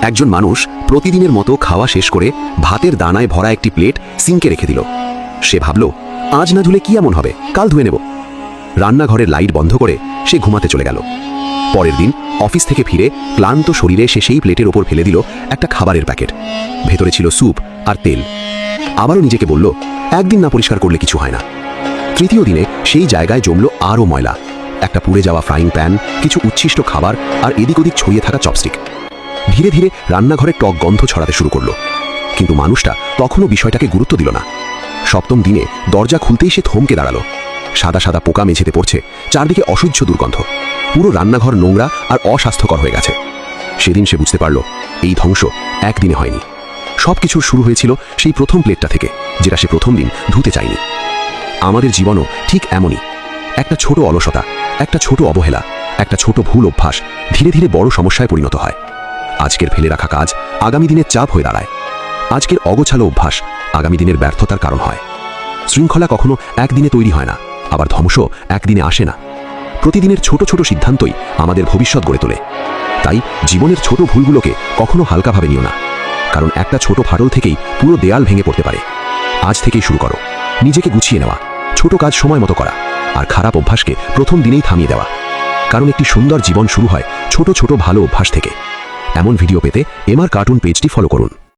একজন মানুষ প্রতিদিনের মতো খাওয়া শেষ করে ভাতের দানায় ভরা একটি প্লেট সিঙ্কে রেখে দিল। সে ভাবল, আজ না ধুলে কি এমন হবে, কাল ধুয়ে নেব। রান্নাঘরের লাইট বন্ধ করে সে ঘুমাতে চলে গেল। পরের দিন অফিস থেকে ফিরে ক্লান্ত শরীরে সে সেই প্লেটের ওপর ফেলে দিল একটা খাবারের প্যাকেট। ভেতরে ছিল স্যুপ আর তেল। আবারও নিজেকে বলল, একদিন না পরিষ্কার করলে কিছু হয় না। তৃতীয় দিনে সেই জায়গায় জমল আরও ময়লা, একটা পুড়ে যাওয়া ফ্রাইং প্যান, কিছু উচ্ছিষ্ট খাবার আর এদিক ওদিক ছড়িয়ে থাকা চপস্টিক। ধীরে ধীরে রান্নাঘরে টক গন্ধ ছড়াতে শুরু করলো, কিন্তু মানুষটা তখনও বিষয়টাকে গুরুত্ব দিল না। সপ্তম দিনে দরজা খুলতেই সে থমকে দাঁড়ালো। সাদা সাদা পোকা মেঝেতে পড়ছে, চারদিকে অসহ্য দুর্গন্ধ। পুরো রান্নাঘর নোংরা আর অস্বাস্থ্যকর হয়ে গেছে। সেদিন সে বুঝতে পারল, এই ধ্বংস একদিনে হয়নি। সবকিছুর শুরু হয়েছিল সেই প্রথম প্লেটটা থেকে, যেটা সে প্রথম দিন ধুতে চায়নি। আমাদের জীবনও ঠিক এমনই। একটা ছোট অলসতা, একটা ছোট অবহেলা, একটা ছোট ভুল অভ্যাস ধীরে ধীরে বড় সমস্যায় পরিণত হয়। আজকের ফেলে রাখা কাজ আগামী দিনের চাপ হয়ে দাঁড়ায়। আজকের অগোছালো অভ্যাস আগামী দিনের ব্যর্থতার কারণ হয়। শৃঙ্খলা কখনো একদিনে তৈরি হয় না, আবার ধ্বংস একদিনে আসে না। প্রতিদিনের ছোট ছোট সিদ্ধান্তই আমাদের ভবিষ্যৎ গড়ে তোলে। তাই জীবনের ছোট ভুলগুলোকে কখনো হালকাভাবে নিও না, কারণ একটা ছোট ফাটল থেকেই পুরো দেয়াল ভেঙে পড়তে পারে। আজ থেকেই শুরু করো নিজেকে গুছিয়ে নেওয়া, ছোট কাজ সময় মতো করা, আর খারাপ অভ্যাসকে প্রথম দিনেই থামিয়ে দেওয়া। কারণ একটি সুন্দর জীবন শুরু হয় ছোট ছোট ভালো অভ্যাস থেকে। এমন ভিডিও পেতে এমআর কার্টুন পেজটি ফলো করুন।